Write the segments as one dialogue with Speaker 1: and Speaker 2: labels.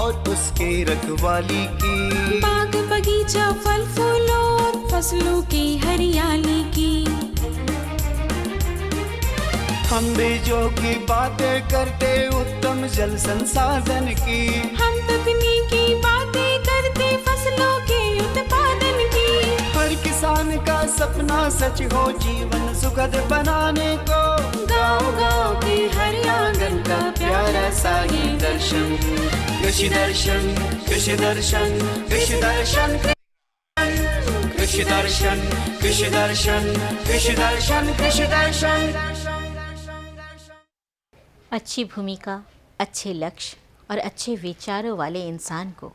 Speaker 1: और उसके रखवाली की,
Speaker 2: बाग बगीचा फल फूलों और फसलों की हरियाली की।
Speaker 1: हम बीजों की बातें करते उत्तम जल संसाधन की,
Speaker 2: हम तकनीकी बातें करते फसलों के उत्पादन की।
Speaker 1: हर किसान का सपना सच हो जीवन सुखद बनाने को,
Speaker 2: गाँव-गाँव के हर आंगन का प्यारा सा ये दर्शन।
Speaker 1: कृषि दर्शन, कृषि दर्शन, कृषि दर्शन, कृषि दर्शन, कृषि दर्शन, कृषि दर्शन, कृषि दर्शन।
Speaker 3: अच्छी भूमिका, अच्छे लक्ष्य और अच्छे विचारों वाले इंसान को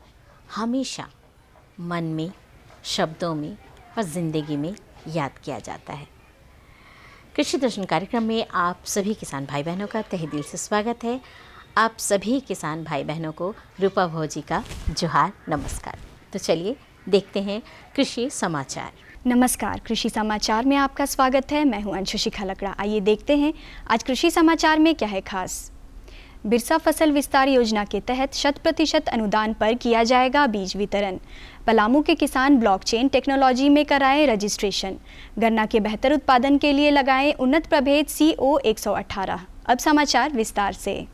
Speaker 3: हमेशा मन में, शब्दों में और ज़िंदगी में याद किया जाता है। कृषि दर्शन कार्यक्रम में आप सभी किसान भाई बहनों का तहे दिल से स्वागत है। आप सभी किसान भाई बहनों को रूपा भौजी का जोहार, नमस्कार। तो चलिए देखते हैं कृषि समाचार।
Speaker 4: नमस्कार, कृषि समाचार में आपका स्वागत है। मैं हूं अंशु शिखा लकड़ा। आइए देखते हैं आज कृषि समाचार में क्या है खास। बिरसा फसल विस्तार योजना के तहत 100% अनुदान पर किया जाएगा बीज वितरण। पलामू के किसान ब्लॉकचेन टेक्नोलॉजी में कराएं रजिस्ट्रेशन। गन्ना के बेहतर उत्पादन के लिए लगाएं उन्नत प्रभेद CO 118। अब समाचार विस्तार से।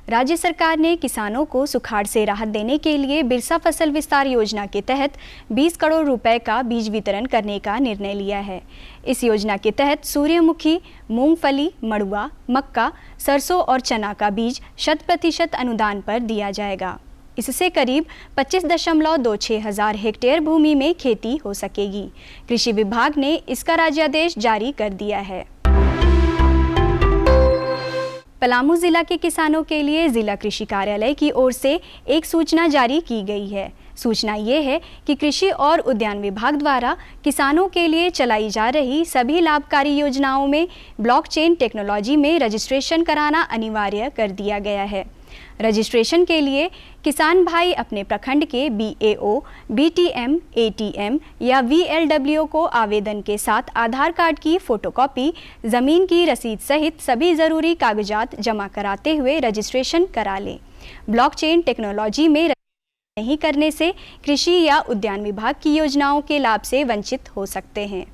Speaker 4: राज्य सरकार ने किसानों को सुखाड़ से राहत देने के लिए बिरसा फसल विस्तार योजना के तहत 20 करोड़ रुपए का बीज वितरण करने का निर्णय लिया है। इस योजना के तहत सूर्यमुखी, मूंगफली, मड़ुआ, मक्का, सरसों और चना का बीज 100% अनुदान पर दिया जाएगा। इससे करीब 25.26 हजार हेक्टेयर भूमि में खेती हो सकेगी। कृषि विभाग ने इसका राज्यादेश जारी कर दिया है। पलामू जिला के किसानों के लिए जिला कृषि कार्यालय की ओर से एक सूचना जारी की गई है। सूचना ये है कि कृषि और उद्यान विभाग द्वारा किसानों के लिए चलाई जा रही सभी लाभकारी योजनाओं में ब्लॉकचेन टेक्नोलॉजी में रजिस्ट्रेशन कराना अनिवार्य कर दिया गया है। रजिस्ट्रेशन के लिए किसान भाई अपने प्रखंड के BAO, BTM, ATM या VLWO को आवेदन के साथ आधार कार्ड की फोटोकॉपी, ज़मीन की रसीद सहित सभी ज़रूरी कागजात जमा कराते हुए रजिस्ट्रेशन करा लें। ब्लॉकचेन टेक्नोलॉजी में नहीं करने से कृषि या उद्यान विभाग की योजनाओं के लाभ से वंचित हो सकते हैं।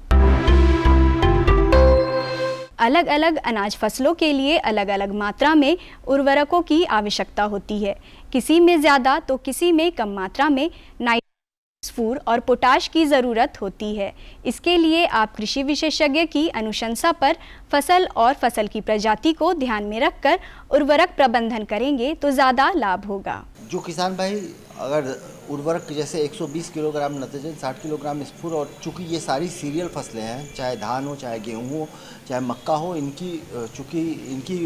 Speaker 4: अलग अलग अनाज फसलों के लिए अलग अलग मात्रा में उर्वरकों की आवश्यकता होती है। किसी में ज़्यादा तो किसी में कम मात्रा में नाइट्रोजन और पोटाश की ज़रूरत होती है। इसके लिए आप कृषि विशेषज्ञ की अनुशंसा पर फसल और फसल की प्रजाति को ध्यान में रखकर उर्वरक प्रबंधन करेंगे तो ज़्यादा लाभ होगा।
Speaker 5: जो किसान भाई अगर उर्वरक जैसे 120 किलोग्राम नत्रजन, 60 किलोग्राम स्फुर, और चूँकि ये सारी सीरियल फसलें हैं, चाहे धान हो, चाहे गेहूँ हो, चाहे मक्का हो, चूँकि इनकी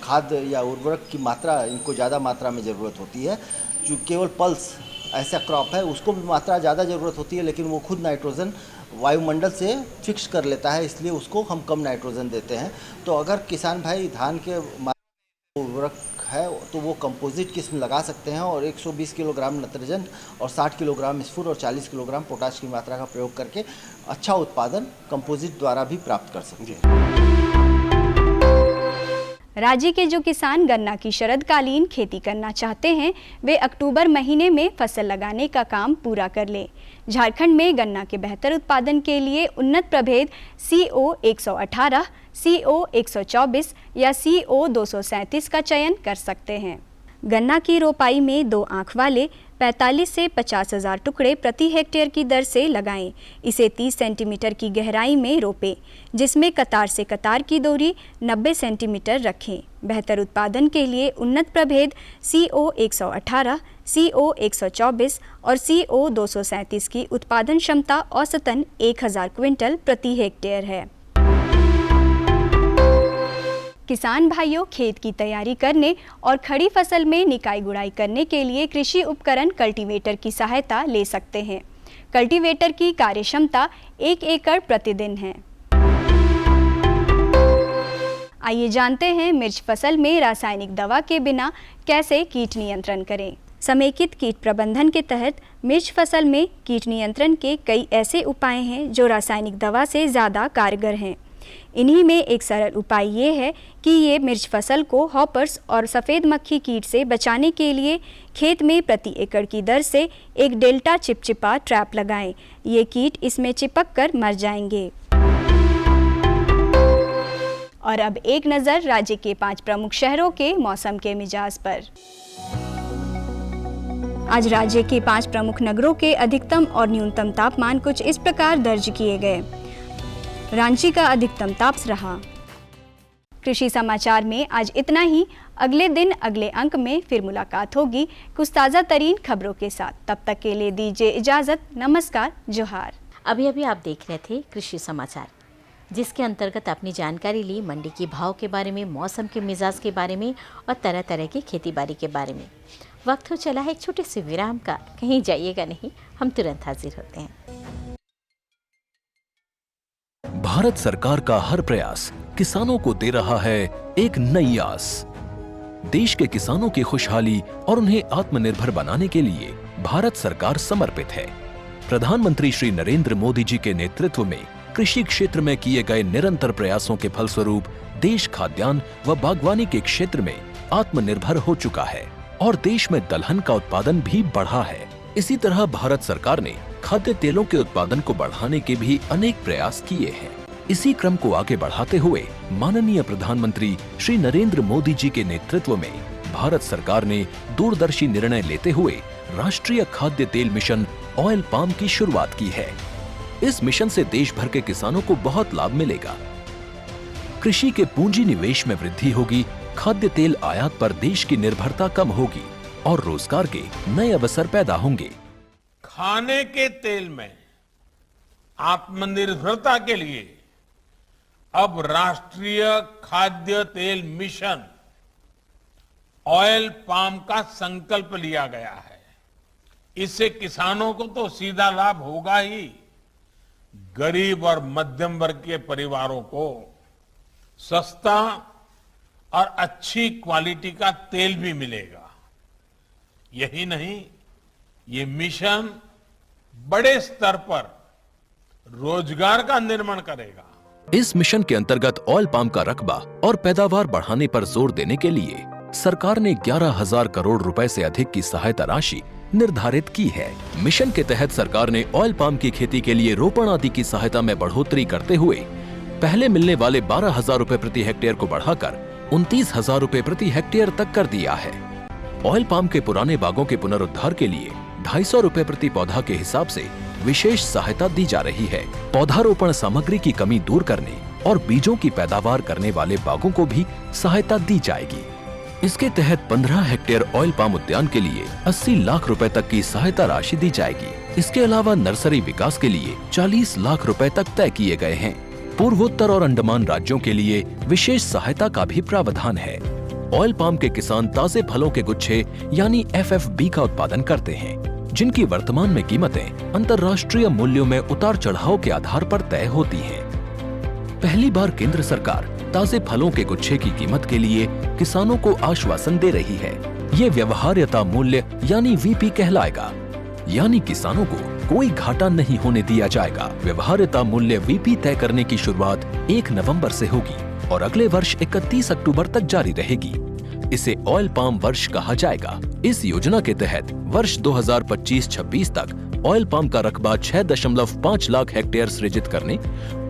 Speaker 5: खाद या उर्वरक की मात्रा इनको ज़्यादा मात्रा में ज़रूरत होती है। जो केवल पल्स ऐसा क्रॉप है उसको भी मात्रा ज़्यादा ज़रूरत होती है, लेकिन वो खुद नाइट्रोजन वायुमंडल से फिक्स कर लेता है, इसलिए उसको हम कम नाइट्रोजन देते हैं। तो अगर किसान भाई धान के उर्वरक है तो वो कंपोजिट किस्म लगा सकते हैं और 120 किलोग्राम नत्रजन और 60 किलोग्राम स्फुर और 40 किलोग्राम पोटाश की मात्रा का प्रयोग करके अच्छा उत्पादन कंपोजिट द्वारा भी प्राप्त कर सकते हैं।
Speaker 4: राज्य के जो किसान गन्ना की शरदकालीन खेती करना चाहते हैं वे अक्टूबर महीने में फसल लगाने का काम पूरा कर लें। झारखंड में गन्ना के बेहतर उत्पादन के लिए उन्नत प्रभेद CO 118, CO 124 या CO 237 का चयन कर सकते हैं। गन्ना की रोपाई में 2 आँख वाले 45 से 50 हज़ार टुकड़े प्रति हेक्टेयर की दर से लगाएं। इसे 30 सेंटीमीटर की गहराई में रोपें, जिसमें कतार से कतार की दूरी 90 सेंटीमीटर रखें। बेहतर उत्पादन के लिए उन्नत प्रभेद CO 118, CO 124 और CO 237 की उत्पादन क्षमता औसतन 1000 क्विंटल प्रति हेक्टेयर है। किसान भाइयों, खेत की तैयारी करने और खड़ी फसल में निकाई गुड़ाई करने के लिए कृषि उपकरण कल्टीवेटर की सहायता ले सकते हैं। कल्टीवेटर की कार्यक्षमता 1 एकड़ प्रतिदिन है। आइए जानते हैं मिर्च फसल में रासायनिक दवा के बिना कैसे कीट नियंत्रण करें। समेकित कीट प्रबंधन के तहत मिर्च फसल में कीट नियंत्रण के कई ऐसे उपाय हैं जो रासायनिक दवा से ज़्यादा कारगर हैं। इन्हीं में एक सरल उपाय ये है कि ये मिर्च फसल को हॉपर्स और सफ़ेद मक्खी कीट से बचाने के लिए खेत में प्रति एकड़ की दर से एक डेल्टा चिपचिपा ट्रैप लगाएं। ये कीट इसमें चिपक कर मर जाएंगे। और अब एक नज़र राज्य के 5 प्रमुख शहरों के मौसम के मिजाज पर। आज राज्य के 5 प्रमुख नगरों के अधिकतम और न्यूनतम तापमान कुछ इस प्रकार दर्ज किए गए। रांची का अधिकतम तापमान रहा। कृषि समाचार में आज इतना ही। अगले दिन अगले अंक में फिर मुलाकात होगी कुछ ताज़ा तरीन खबरों के साथ। तब तक के लिए दीजिए इजाज़त। नमस्कार, जोहार।
Speaker 3: अभी आप देख रहे थे कृषि समाचार, जिसके अंतर्गत अपनी जानकारी ली मंडी की भाव के बारे में, मौसम के मिजाज के बारे में और तरह तरह की खेती बाड़ी के बारे में। वक्त हो चला है एक छोटे से विराम का। कहीं जाइएगा नहीं, हम तुरंत हाजिर होते हैं।
Speaker 6: भारत सरकार का हर प्रयास किसानों को दे रहा है एक नई आस। देश के किसानों की खुशहाली और उन्हें आत्मनिर्भर बनाने के लिए भारत सरकार समर्पित है। प्रधानमंत्री श्री नरेंद्र मोदी जी के नेतृत्व में कृषि क्षेत्र में किए गए निरंतर प्रयासों के फलस्वरूप देश खाद्यान्न व बागवानी के क्षेत्र में आत्मनिर्भर हो चुका है और देश में दलहन का उत्पादन भी बढ़ा है। इसी तरह भारत सरकार ने खाद्य तेलों के उत्पादन को बढ़ाने के भी अनेक प्रयास किए हैं। इसी क्रम को आगे बढ़ाते हुए माननीय प्रधानमंत्री श्री नरेंद्र मोदी जी के नेतृत्व में भारत सरकार ने दूरदर्शी निर्णय लेते हुए राष्ट्रीय खाद्य तेल मिशन ऑयल पाम की शुरुआत की है। इस मिशन से देश भर के किसानों को बहुत लाभ मिलेगा। कृषि के पूंजी निवेश में वृद्धि होगी, खाद्य तेल आयात पर देश की निर्भरता कम होगी और रोजगार के नए अवसर पैदा होंगे।
Speaker 7: खाने के तेल में आत्मनिर्भरता के लिए अब राष्ट्रीय खाद्य तेल मिशन ऑयल पाम का संकल्प लिया गया है। इससे किसानों को तो सीधा लाभ होगा ही, गरीब और मध्यम वर्ग के परिवारों को सस्ता और अच्छी क्वालिटी का तेल भी मिलेगा। यही नहीं, ये मिशन बड़े स्तर पर रोजगार का निर्माण करेगा।
Speaker 6: इस मिशन के अंतर्गत ऑयल पाम का रकबा और पैदावार बढ़ाने पर जोर देने के लिए सरकार ने 11,000 करोड़ रुपए से अधिक की सहायता राशि निर्धारित की है। मिशन के तहत सरकार ने ऑयल पाम की खेती के लिए रोपण आदि की सहायता में बढ़ोतरी करते हुए पहले मिलने वाले 12,000 रुपए प्रति हेक्टेयर को बढ़ाकर 29,000 रुपए प्रति हेक्टेयर तक कर दिया है। ऑयल पाम के पुराने बागों के पुनरुद्धार के लिए 250 रुपए प्रति पौधा के हिसाब से विशेष सहायता दी जा रही है। पौधारोपण सामग्री की कमी दूर करने और बीजों की पैदावार करने वाले बागों को भी सहायता दी जाएगी। इसके तहत 15 हेक्टेयर ऑयल पाम उद्यान के लिए 80 लाख रुपए तक की सहायता राशि दी जाएगी। इसके अलावा नर्सरी विकास के लिए 40 लाख रुपए तक तय किए गए हैं। पूर्वोत्तर और अंडमान राज्यों के लिए विशेष सहायता का भी प्रावधान है। ऑयल पाम के किसान ताजे फलों के गुच्छे यानी FFB का उत्पादन करते हैं, जिनकी वर्तमान में कीमतें अंतर्राष्ट्रीय मूल्यों में उतार चढ़ाव के आधार पर तय होती हैं। पहली बार केंद्र सरकार ताजे फलों के गुच्छे की कीमत के लिए किसानों को आश्वासन दे रही है। ये व्यवहार्यता मूल्य यानी VP कहलाएगा, यानी किसानों को कोई घाटा नहीं होने दिया जाएगा। व्यवहार्यता मूल्य VP तय करने की शुरुआत 1 नवंबर से होगी और अगले वर्ष 31 अक्टूबर तक जारी रहेगी। इसे ऑयल पाम वर्ष कहा जाएगा। इस योजना के तहत वर्ष 2025-26 तक ऑयल पाम का रकबा 6.5 लाख हेक्टेयर सृजित करने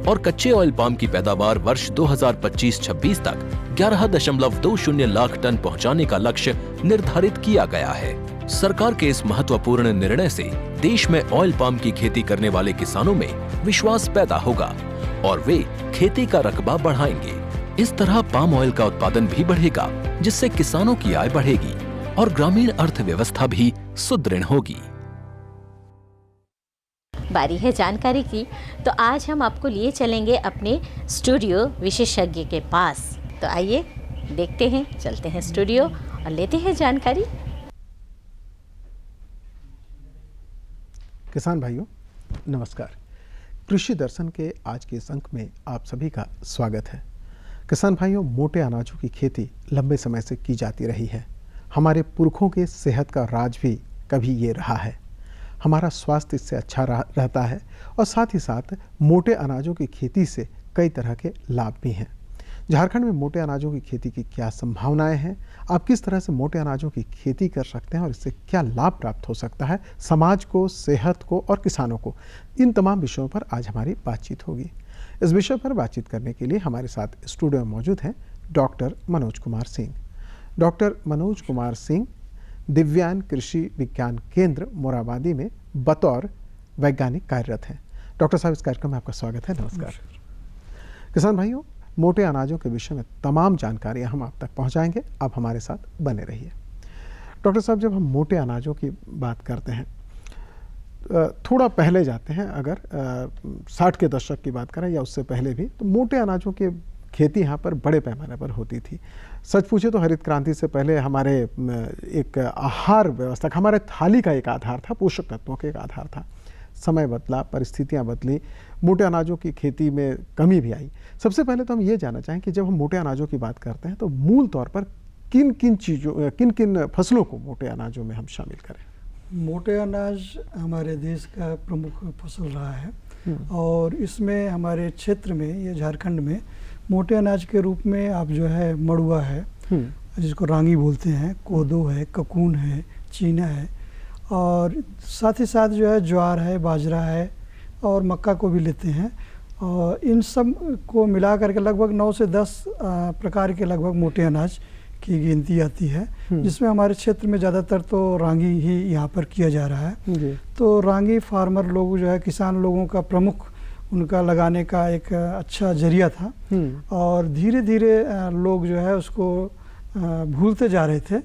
Speaker 6: और कच्चे ऑयल पाम की पैदावार वर्ष 2025-26 तक 11.20 लाख टन पहुंचाने का लक्ष्य निर्धारित किया गया है। सरकार के इस महत्वपूर्ण निर्णय से देश में ऑयल पाम की खेती करने वाले किसानों में विश्वास पैदा होगा और वे खेती का रकबा बढ़ाएंगे। इस तरह पाम ऑयल का उत्पादन भी बढ़ेगा, जिससे किसानों की आय बढ़ेगी और ग्रामीण अर्थव्यवस्था भी सुदृढ़ होगी।
Speaker 3: बारी है जानकारी की, तो आज हम आपको लिए चलेंगे अपने स्टूडियो विशेषज्ञ के पास। तो आइए देखते हैं, चलते हैं स्टूडियो और लेते हैं जानकारी।
Speaker 8: किसान भाइयों नमस्कार। कृषि दर्शन के आज के इस अंक में आप सभी का स्वागत है। किसान भाइयों, मोटे अनाजों की खेती लंबे समय से की जाती रही है। हमारे पुरखों के सेहत का राज भी कभी ये रहा है। हमारा स्वास्थ्य इससे अच्छा रहता है और साथ ही साथ मोटे अनाजों की खेती से कई तरह के लाभ भी हैं। झारखंड में मोटे अनाजों की खेती की क्या संभावनाएं हैं, आप किस तरह से मोटे अनाजों की खेती कर सकते हैं और इससे क्या लाभ प्राप्त हो सकता है समाज को, सेहत को और किसानों को, इन तमाम विषयों पर आज हमारी बातचीत होगी। इस विषय पर बातचीत करने के लिए हमारे साथ स्टूडियो में मौजूद हैं डॉक्टर मनोज कुमार सिंह। डॉक्टर मनोज कुमार सिंह दिव्यांग कृषि विज्ञान केंद्र मोराबादी में बतौर वैज्ञानिक कार्यरत हैं। डॉक्टर साहब, इस कार्यक्रम में आपका स्वागत है। नमस्कार। किसान भाइयों, मोटे अनाजों के विषय में तमाम जानकारियां हम आप तक पहुंचाएंगे, आप हमारे साथ बने रहिए। डॉक्टर साहब, जब हम मोटे अनाजों की बात करते हैं, थोड़ा पहले जाते हैं, अगर 60 के दशक की बात करें या उससे पहले भी, तो मोटे अनाजों की खेती यहाँ पर बड़े पैमाने पर होती थी। सच पूछे तो हरित क्रांति से पहले हमारे एक आहार व्यवस्था, हमारे थाली का एक आधार था, पोषक तत्वों का एक आधार था। समय बदला, परिस्थितियाँ बदली, मोटे अनाजों की खेती में कमी भी आई। सबसे पहले तो हम ये जानना चाहें कि जब हम मोटे अनाजों की बात करते हैं तो मूल तौर पर किन किन फसलों को मोटे अनाजों में हम शामिल करें?
Speaker 9: मोटे अनाज हमारे देश का प्रमुख फसल रहा है और इसमें हमारे क्षेत्र में, ये झारखंड में, मोटे अनाज के रूप में आप जो है मड़ुआ है, जिसको रांगी बोलते हैं, कोदो है, ककून है, चीना है, और साथ ही साथ जो है ज्वार है, बाजरा है और मक्का को भी लेते हैं। और इन सब को मिला करके लगभग 9 से 10 प्रकार के लगभग मोटे अनाज की गिनती आती है, जिसमें हमारे क्षेत्र में ज़्यादातर तो रांगी ही यहाँ पर किया जा रहा है। तो रांगी फार्मर लोग जो है, किसान लोगों का प्रमुख उनका लगाने का एक अच्छा जरिया था और धीरे धीरे लोग जो है उसको भूलते जा रहे थे।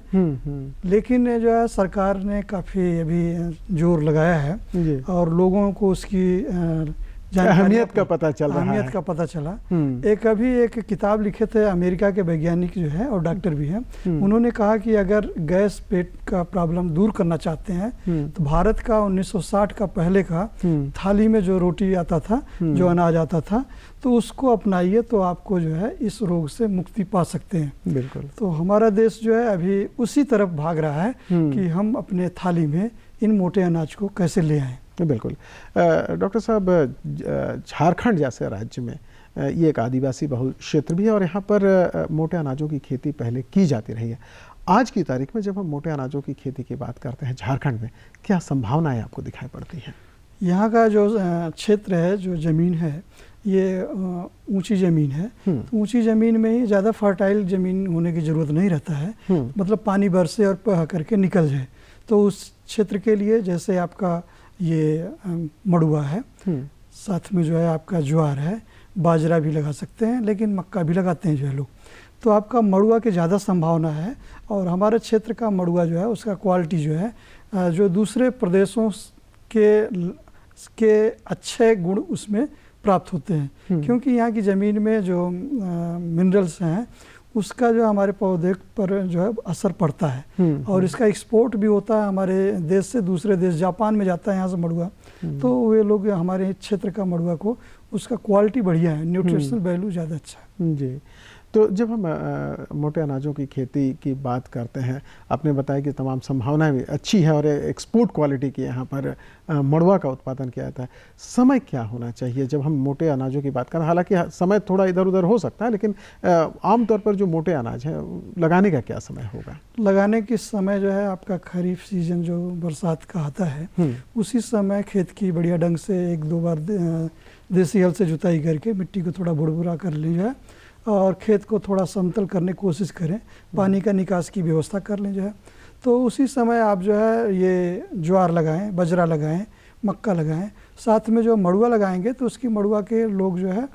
Speaker 9: लेकिन जो है सरकार ने काफ़ी अभी जोर लगाया है और लोगों को उसकी
Speaker 8: अहमियत का पता
Speaker 9: चला। एक किताब लिखे थे अमेरिका के वैज्ञानिक जो है और डॉक्टर भी हैं, उन्होंने कहा कि अगर गैस पेट का प्रॉब्लम दूर करना चाहते हैं तो भारत का 1960 का पहले का थाली में जो रोटी आता था, जो अनाज आता था, तो उसको अपनाइए तो आपको जो है इस रोग से मुक्ति पा सकते हैं।
Speaker 8: बिल्कुल।
Speaker 9: तो हमारा देश जो है अभी उसी तरफ भाग रहा है कि हम अपने थाली में इन मोटे अनाज को कैसे ले आएं।
Speaker 8: बिल्कुल। डॉक्टर साहब, झारखंड जैसे राज्य में ये एक आदिवासी बहुल क्षेत्र भी है और यहाँ पर मोटे अनाजों की खेती पहले की जाती रही है। आज की तारीख में जब हम मोटे अनाजों की खेती की बात करते हैं, झारखंड में क्या संभावनाएं आपको दिखाई पड़ती हैं?
Speaker 9: यहाँ का जो क्षेत्र है, जो ज़मीन है, ये ऊंची ज़मीन है। तो ऊंची ज़मीन में ही ज़्यादा फर्टाइल ज़मीन होने की ज़रूरत नहीं रहता है, मतलब पानी बरसे और बह करके निकल जाए। तो उस क्षेत्र के लिए जैसे आपका ये मड़ुआ है, साथ में जो है आपका ज्वार है, बाजरा भी लगा सकते हैं, लेकिन मक्का भी लगाते हैं जो है लोग। तो आपका मड़ुआ की ज़्यादा संभावना है और हमारे क्षेत्र का मड़ुआ जो है उसका क्वालिटी जो है, जो दूसरे प्रदेशों के अच्छे गुण उसमें प्राप्त होते हैं, क्योंकि यहाँ की ज़मीन में जो मिनरल्स हैं उसका जो हमारे पौधे पर जो है असर पड़ता है और इसका एक्सपोर्ट भी होता है हमारे देश से दूसरे देश। जापान में जाता है यहाँ से मड़ुआ, तो वे लोग हमारे क्षेत्र का मड़ुआ को, उसका क्वालिटी बढ़िया है, न्यूट्रिशनल वैल्यू ज़्यादा अच्छा है।
Speaker 8: जी। तो जब हम मोटे अनाजों की खेती की बात करते हैं, आपने बताया कि तमाम संभावनाएं भी अच्छी है और एक्सपोर्ट क्वालिटी की यहाँ पर मड़ुआ का उत्पादन किया जाता है। समय क्या होना चाहिए जब हम मोटे अनाजों की बात करें? हालांकि समय थोड़ा इधर उधर हो सकता है, लेकिन आमतौर पर जो मोटे अनाज है लगाने का क्या समय होगा?
Speaker 9: लगाने की समय जो है आपका खरीफ सीजन जो बरसात का आता है, उसी समय खेत की बढ़िया ढंग से 1-2 बार देसी हल से जुताई करके मिट्टी को थोड़ा भुरभुरा कर लें जाए और खेत को थोड़ा समतल करने की कोशिश करें, पानी का निकास की व्यवस्था कर लें जो है। तो उसी समय आप जो है ये ज्वार लगाएं, बाजरा लगाएं, मक्का लगाएं। साथ में जो मड़ुआ लगाएंगे तो उसकी मड़ुआ के लोग जो है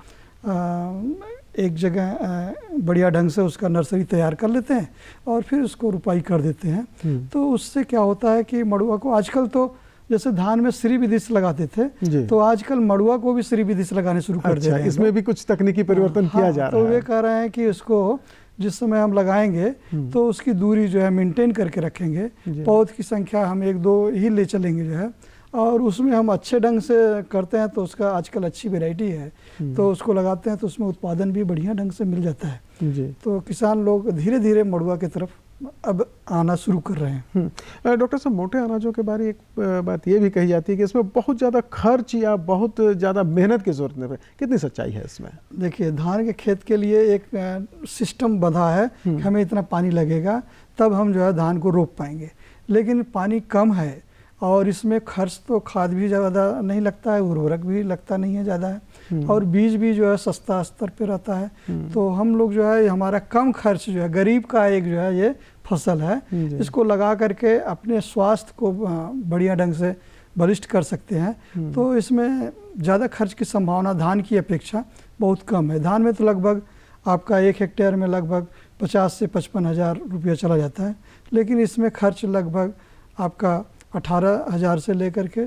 Speaker 9: एक जगह बढ़िया ढंग से उसका नर्सरी तैयार कर लेते हैं और फिर उसको रुपाई कर देते हैं। तो उससे क्या होता है कि मड़ुआ को, आजकल तो जैसे धान में श्री विदिश लगाते थे, तो आजकल मड़ुआ को भी श्री विदिश लगाने शुरू कर दे रहे हैं।
Speaker 8: इसमें भी कुछ तकनीकी परिवर्तन किया जा रहा है।
Speaker 9: तो वे कह रहे हैं कि इसको जिस समय हम लगाएंगे तो उसकी दूरी जो है मेंटेन करके रखेंगे, पौध की संख्या हम 1-2 ही ले चलेंगे जो है, और उसमें हम अच्छे ढंग से करते हैं तो उसका आजकल अच्छी वैरायटी है, तो उसको लगाते हैं तो उसमें उत्पादन भी बढ़िया ढंग से मिल जाता है। तो किसान लोग धीरे धीरे मड़ुआ की तरफ अब आना शुरू कर रहे हैं।
Speaker 8: डॉक्टर साहब, मोटे अनाजों के बारे एक बात ये भी कही जाती है कि इसमें बहुत ज़्यादा खर्च या बहुत ज़्यादा मेहनत की ज़रूरत नहीं है, कितनी सच्चाई है इसमें?
Speaker 9: देखिए, धान के खेत के लिए एक सिस्टम बंधा है कि हमें इतना पानी लगेगा तब हम जो है धान को रोप पाएंगे, लेकिन पानी कम है और इसमें खर्च तो खाद भी ज़्यादा नहीं लगता है, उर्वरक भी लगता नहीं है ज़्यादा है, और बीज भी जो है सस्ता स्तर पे रहता है। तो हम लोग जो है हमारा कम खर्च जो है, गरीब का एक जो है ये फसल है, इसको लगा करके अपने स्वास्थ्य को बढ़िया ढंग से बलिष्ठ कर सकते हैं। तो इसमें ज़्यादा खर्च की संभावना धान की अपेक्षा बहुत कम है। धान में तो लगभग आपका 1 हेक्टेयर में लगभग 50 से 55 हज़ार रुपया चला जाता है, लेकिन इसमें खर्च लगभग आपका 18,000 से लेकर के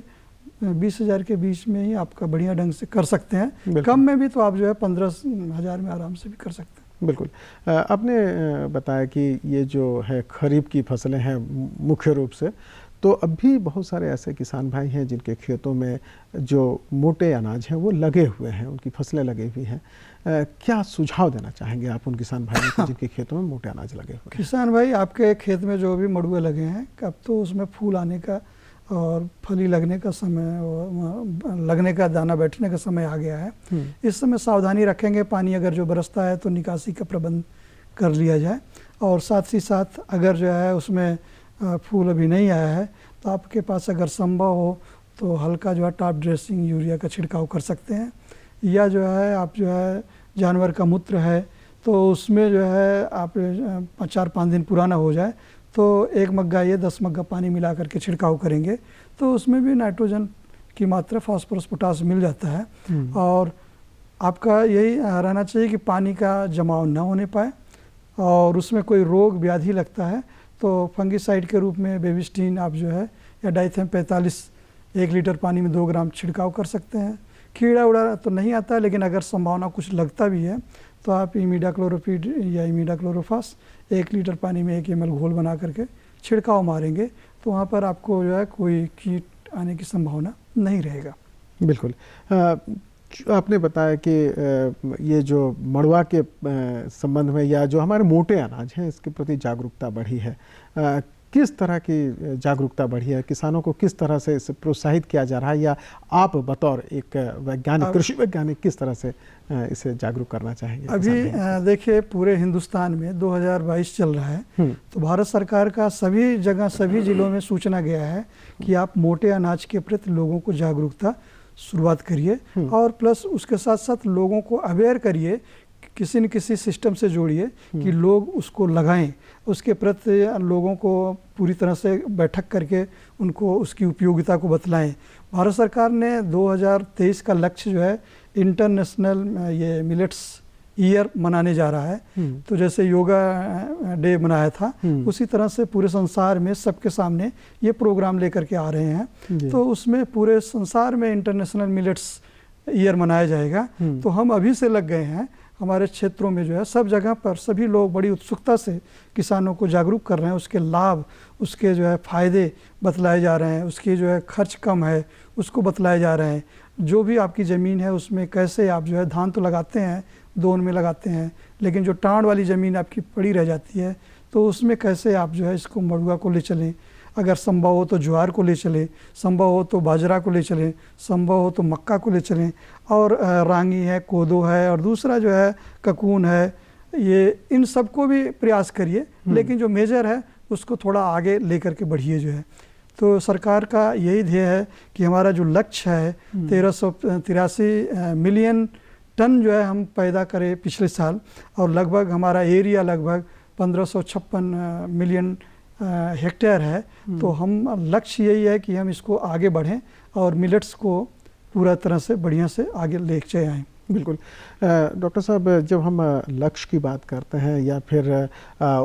Speaker 9: 20,000 के बीच में ही आपका बढ़िया ढंग से कर सकते हैं। कम में भी तो आप जो है 15,000 में आराम से भी कर सकते हैं।
Speaker 8: बिल्कुल। आपने बताया कि ये जो है खरीफ की फसलें हैं मुख्य रूप से, तो अभी बहुत सारे ऐसे किसान भाई हैं जिनके खेतों में जो मोटे अनाज हैं वो लगे हुए हैं, उनकी फसलें लगी हुई हैं। क्या सुझाव देना चाहेंगे आप उन किसान भाइयों को जिनके खेतों में मोटे अनाज लगे हुए हैं?
Speaker 9: किसान भाई, आपके खेत में जो भी मड़ुए लगे हैं, अब तो उसमें फूल आने का और फली लगने का समय और लगने का, दाना बैठने का समय आ गया है। इस समय सावधानी रखेंगे, पानी अगर जो बरसता है तो निकासी का प्रबंध कर लिया जाए, और साथ ही साथ अगर जो है उसमें फूल अभी नहीं आया है तो आपके पास अगर संभव हो तो हल्का जो है टॉप ड्रेसिंग यूरिया का छिड़काव कर सकते हैं, या जो है आप जो है जानवर का मूत्र है तो उसमें जो है आप 4-5 दिन पुराना हो जाए तो 1 मग्गा या 10 मग्गा पानी मिला करके छिड़काव करेंगे तो उसमें भी नाइट्रोजन की मात्रा, फास्फोरस, पोटास मिल जाता है। और आपका यही रहना चाहिए कि पानी का जमाव न होने पाए, और उसमें कोई रोग व्याधि लगता है तो फंगिसाइड के रूप में बेबिस्टीन आप जो है या डाइथेम 45 1 लीटर पानी में 2 ग्राम छिड़काव कर सकते हैं। कीड़ा उड़ा तो नहीं आता है, लेकिन अगर संभावना कुछ लगता भी है तो आप इमिडाक्लोरोपिड या इमिडाक्लोरोफास 1 लीटर पानी में 1 ml घोल बना करके छिड़काव मारेंगे तो वहाँ पर आपको जो है कोई कीट आने की संभावना नहीं रहेगा।
Speaker 8: बिल्कुल। आपने बताया कि ये जो मड़ुआ के संबंध में या जो हमारे मोटे अनाज हैं इसके प्रति जागरूकता बढ़ी है, किस तरह की जागरूकता बढ़ी है? किसानों को किस तरह से इसे प्रोत्साहित किया जा रहा है, या आप बतौर एक वैज्ञानिक, कृषि वैज्ञानिक किस तरह से इसे जागरूक करना चाहेंगे?
Speaker 9: अभी देखिए, पूरे हिंदुस्तान में 2022 चल रहा है तो भारत सरकार का सभी जगह, सभी जिलों में सूचना गया है कि आप मोटे अनाज के प्रति लोगों को जागरूकता शुरुआत करिए, और प्लस उसके साथ साथ लोगों को अवेयर करिए, किसी न किसी सिस्टम से जोड़िए कि लोग उसको लगाएं, उसके प्रति लोगों को पूरी तरह से बैठक करके उनको उसकी उपयोगिता को बतलाएं। भारत सरकार ने 2023 का लक्ष्य जो है इंटरनेशनल ये मिलेट्स ईयर मनाने जा रहा है। तो जैसे योगा डे मनाया था उसी तरह से पूरे संसार में सबके सामने ये प्रोग्राम लेकर के आ रहे हैं, तो उसमें पूरे संसार में इंटरनेशनल मिलेट्स ईयर मनाया जाएगा। तो हम अभी से लग गए हैं, हमारे क्षेत्रों में जो है सब जगह पर सभी लोग बड़ी उत्सुकता से किसानों को जागरूक कर रहे हैं, उसके लाभ, उसके जो है फ़ायदे बतलाए जा रहे हैं, उसकी जो है खर्च कम है उसको बतलाए जा रहे हैं। जो भी आपकी ज़मीन है उसमें कैसे आप जो है धान तो लगाते हैं, दोन में लगाते हैं, लेकिन जो टाँड़ वाली ज़मीन आपकी पड़ी रह जाती है तो उसमें कैसे आप जो है इसको मड़ुआ को ले चलें, अगर संभव हो तो ज्वार को ले चलें, संभव हो तो बाजरा को ले चलें, संभव हो तो मक्का को ले चलें, और रांगी है, कोदो है, और दूसरा जो है ककून है, ये इन सब को भी प्रयास करिए, लेकिन जो मेजर है उसको थोड़ा आगे लेकर के बढ़िए जो है। तो सरकार का यही ध्येय है कि हमारा जो लक्ष्य है 1383 मिलियन टन जो है हम पैदा करें पिछले साल, और लगभग हमारा एरिया लगभग 1556 मिलियन हेक्टेयर है। तो हम लक्ष्य यही है कि हम इसको आगे बढ़ें और मिलेट्स को पूरा तरह से बढ़िया से आगे लेके आएँ।
Speaker 8: बिल्कुल। डॉक्टर साहब, जब हम लक्ष्य की बात करते हैं या फिर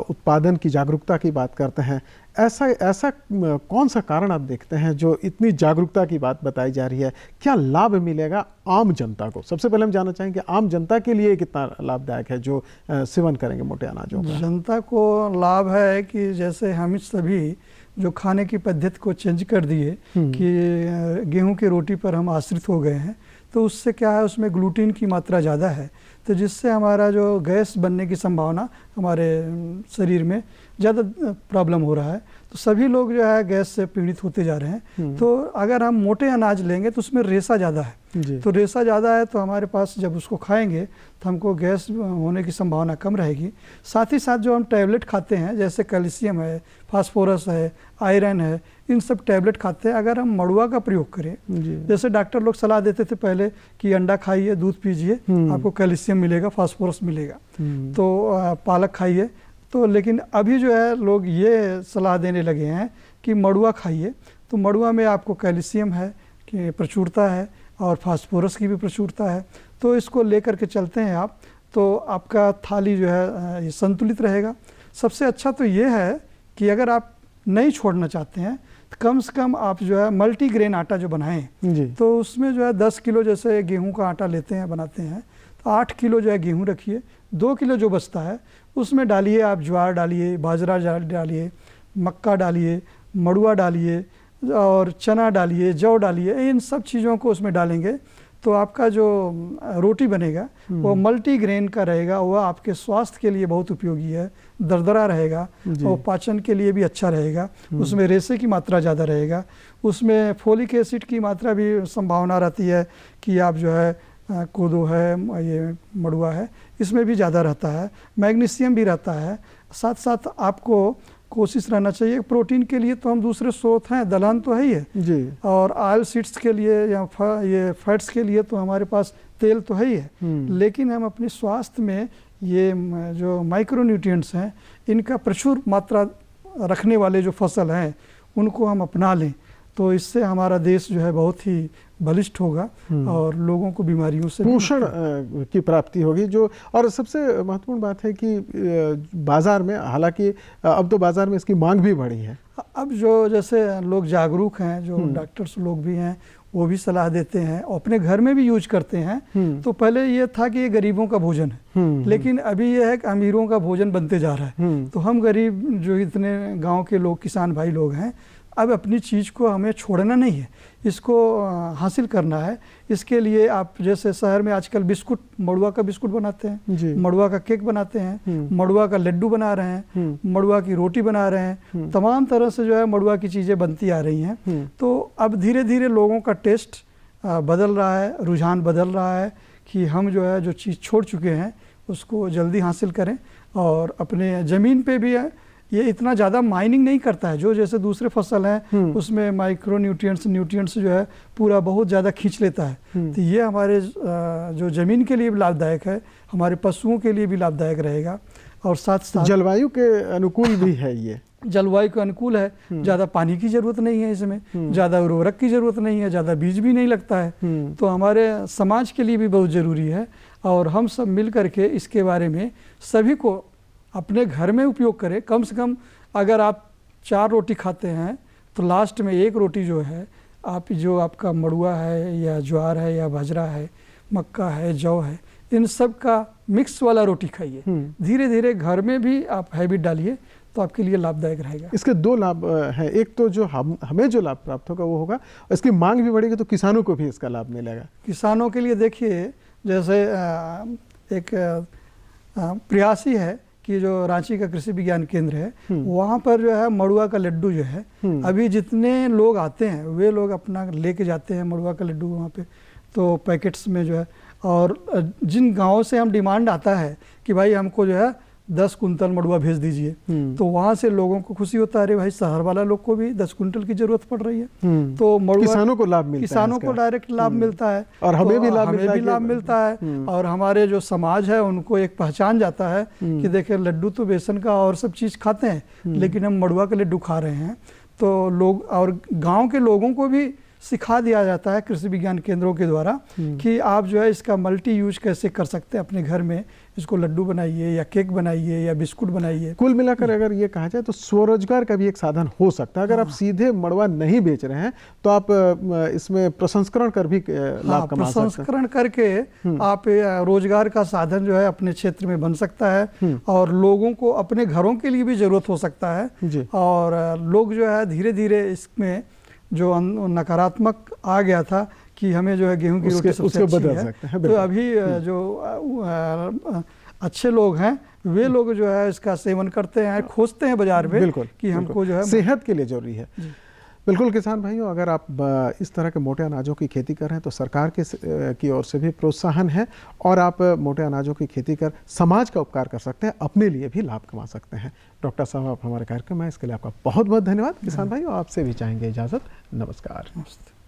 Speaker 8: उत्पादन की जागरूकता की बात करते हैं, ऐसा कौन सा कारण आप देखते हैं जो इतनी जागरूकता की बात बताई जा रही है? क्या लाभ मिलेगा आम जनता को? सबसे पहले हम जानना चाहेंगे आम जनता के लिए कितना लाभदायक है जो सेवन करेंगे मोटे अनाजों का?
Speaker 9: जनता को लाभ है कि जैसे हम सभी जो खाने की पद्धति को चेंज कर दिए कि गेहूं की रोटी पर हम आश्रित हो गए हैं, तो उससे क्या है, उसमें ग्लूटीन की मात्रा ज़्यादा है, तो जिससे हमारा जो गैस बनने की संभावना हमारे शरीर में ज़्यादा प्रॉब्लम हो रहा है। तो सभी लोग जो है गैस से पीड़ित होते जा रहे हैं। तो अगर हम मोटे अनाज लेंगे तो उसमें रेशा ज़्यादा है, तो रेशा ज़्यादा है तो हमारे पास जब उसको खाएंगे तो हमको गैस होने की संभावना कम रहेगी। साथ ही साथ जो हम टैबलेट खाते हैं जैसे कैल्शियम है, फास्फोरस है, आयरन है, इन सब टैबलेट खाते हैं। अगर हम मड़ुआ का प्रयोग करें, जैसे डॉक्टर लोग सलाह देते थे पहले कि अंडा खाइए, दूध पीजिए, आपको कैल्शियम मिलेगा, फास्फोरस मिलेगा, तो पालक खाइए। तो लेकिन अभी जो है लोग ये सलाह देने लगे हैं कि मड़ुआ खाइए। तो मड़ुआ में आपको कैल्शियम है कि प्रचुरता है और फास्फोरस की भी प्रचुरता है। तो इसको लेकर के चलते हैं आप, तो आपका थाली जो है ये संतुलित रहेगा। सबसे अच्छा तो ये है कि अगर आप नहीं छोड़ना चाहते हैं तो कम से कम आप जो है मल्टीग्रेन आटा जो बनाएं, तो उसमें जो है 10 किलो जैसे गेहूं का आटा लेते हैं बनाते हैं, तो 8 किलो जो है गेहूं रखिए, 2 किलो जो बचता है उसमें डालिए आप ज्वार डालिए, बाजरा डालिए, मक्का डालिए, मड़ुआ डालिए और चना डालिए, जौ डालिए। इन सब चीज़ों को उसमें डालेंगे तो आपका जो रोटी बनेगा वो मल्टीग्रेन का रहेगा। वह आपके स्वास्थ्य के लिए बहुत उपयोगी है, दरदरा रहेगा और पाचन के लिए भी अच्छा रहेगा। उसमें रेशे की मात्रा ज़्यादा रहेगा, उसमें फोलिक एसिड की मात्रा भी संभावना रहती है कि आप जो है कोदो है, ये मड़ुआ है, इसमें भी ज़्यादा रहता है। मैग्नीशियम भी रहता है। साथ साथ आपको कोशिश रहना चाहिए। प्रोटीन के लिए तो हम दूसरे स्रोत हैं, दलहन तो है ही है जी, और ऑयल सीड्स के लिए या ये फैट्स के लिए तो हमारे पास तेल तो है ही है, लेकिन हम अपने स्वास्थ्य में ये जो माइक्रोन्यूट्रिएंट्स हैं इनका प्रचुर मात्रा रखने वाले जो फसल हैं उनको हम अपना लें, तो इससे हमारा देश जो है बहुत ही बलिष्ठ होगा और लोगों को बीमारियों से
Speaker 8: पोषण की प्राप्ति होगी। जो और सबसे महत्वपूर्ण बात है कि बाज़ार में, हालांकि अब तो बाज़ार में इसकी मांग भी बढ़ी है।
Speaker 9: अब जो जैसे लोग जागरूक हैं, जो डॉक्टर्स लोग भी हैं, वो भी सलाह देते हैं, अपने घर में भी यूज करते हैं। तो पहले ये था कि ये गरीबों का भोजन है, लेकिन अभी ये है कि अमीरों का भोजन बनते जा रहा है। तो हम गरीब जो इतने गाँव के लोग, किसान भाई लोग हैं, अब अपनी चीज़ को हमें छोड़ना नहीं है, इसको हासिल करना है। इसके लिए आप जैसे शहर में आजकल बिस्कुट, मड़ुआ का बिस्कुट बनाते हैं, मड़ुआ का केक बनाते हैं, मड़ुआ का लड्डू बना रहे हैं, मड़ुआ की रोटी बना रहे हैं, तमाम तरह से जो है मड़ुआ की चीज़ें बनती आ रही हैं। तो अब धीरे धीरे लोगों का टेस्ट बदल रहा है, रुझान बदल रहा है कि हम जो है जो चीज़ छोड़ चुके हैं उसको जल्दी हासिल करें। और अपने ज़मीन पे भी ये इतना ज़्यादा माइनिंग नहीं करता है, जो जैसे दूसरे फसल हैं उसमें माइक्रो न्यूट्रिएंट्स जो है पूरा बहुत ज़्यादा खींच लेता है। तो ये हमारे जो ज़मीन के लिए भी लाभदायक है, हमारे पशुओं के लिए भी लाभदायक रहेगा। और साथ साथ
Speaker 8: जलवायु के अनुकूल भी है, ये
Speaker 9: जलवायु के अनुकूल है। ज़्यादा पानी की ज़रूरत नहीं है, इसमें ज़्यादा उर्वरक की ज़रूरत नहीं है, ज़्यादा बीज भी नहीं लगता है। तो हमारे समाज के लिए भी बहुत ज़रूरी है और हम सब मिल करके इसके बारे में सभी को अपने घर में उपयोग करें। कम से कम अगर आप 4 रोटी खाते हैं तो लास्ट में 1 रोटी जो है आप जो आपका मड़ुआ है या ज्वार है या बाजरा है, मक्का है, जौ है, इन सब का मिक्स वाला रोटी खाइए। धीरे धीरे घर में भी आप हैबिट डालिए तो आपके लिए लाभदायक रहेगा।
Speaker 8: इसके 2 लाभ हैं। एक तो जो हमें जो लाभ प्राप्त होगा वो होगा, इसकी मांग भी बढ़ेगी तो किसानों को भी इसका लाभ मिलेगा।
Speaker 9: किसानों के लिए देखिए, जैसे एक प्रयासी है कि जो रांची का कृषि विज्ञान केंद्र है, वहाँ पर जो है मड़ुआ का लड्डू जो है, अभी जितने लोग आते हैं वे लोग अपना लेके जाते हैं मड़ुआ का लड्डू वहाँ पे, तो पैकेट्स में जो है। और जिन गाँवों से हम डिमांड आता है कि भाई हमको जो है 10 कुंटल मड़ुआ भेज दीजिए, तो वहाँ से लोगों को खुशी होता है, अरे भाई शहर वाला लोग को भी 10 कुंटल की जरूरत पड़ रही है। तो मड़ुआ
Speaker 8: किसानों को लाभ मिलता है,
Speaker 9: किसानों को डायरेक्ट लाभ मिलता है
Speaker 8: और हमें भी
Speaker 9: लाभ मिलता है। और हमारे जो समाज है उनको एक पहचान जाता है कि देखिए लड्डू तो बेसन का और सब चीज़ खाते हैं, लेकिन हम मड़ुआ का लड्डू खा रहे हैं। तो लोग और गाँव के लोगों को भी सिखा दिया जाता है कृषि विज्ञान केंद्रों के द्वारा कि आप जो है इसका मल्टी यूज कैसे कर सकते हैं अपने घर में। इसको लड्डू बनाइए या केक बनाइए या बिस्कुट बनाइए।
Speaker 8: कुल मिलाकर अगर ये कहा जाए तो स्वरोजगार का भी एक साधन हो सकता है। अगर आप सीधे मड़ुआ नहीं बेच रहे हैं तो आप इसमें प्रसंस्करण कर भी लाभ कमा सकते हैं।
Speaker 9: प्रसंस्करण करके आप रोजगार का साधन जो है अपने क्षेत्र में बन सकता है और लोगों को अपने घरों के लिए भी जरूरत हो सकता है। और लोग जो है धीरे धीरे इसमें जो नकारात्मक आ गया था कि हमें जो है गेहूं की रोटी सबसे
Speaker 8: उसको
Speaker 9: अच्छी
Speaker 8: बदल
Speaker 9: है।
Speaker 8: सकते हैं,
Speaker 9: तो
Speaker 8: बिल्कुल।
Speaker 9: अभी जो अच्छे लोग हैं वे लोग जो है इसका सेवन करते हैं, खोजते हैं बाजार में
Speaker 8: बिल्कुल
Speaker 9: कि हमको
Speaker 8: बिल्कुल।
Speaker 9: जो है
Speaker 8: सेहत के लिए जरूरी है। बिल्कुल किसान भाइयों, अगर आप इस तरह के मोटे अनाजों की खेती कर रहे हैं तो सरकार की ओर से भी प्रोत्साहन है और आप मोटे अनाजों की खेती कर समाज का उपकार कर सकते हैं, अपने लिए भी लाभ कमा सकते हैं। डॉक्टर साहब, आप हमारे कार्यक्रम में इसके लिए आपका बहुत बहुत धन्यवाद। किसान भाइयों, आपसे भी चाहेंगे इजाज़त। नमस्कार।
Speaker 9: नमस्ते।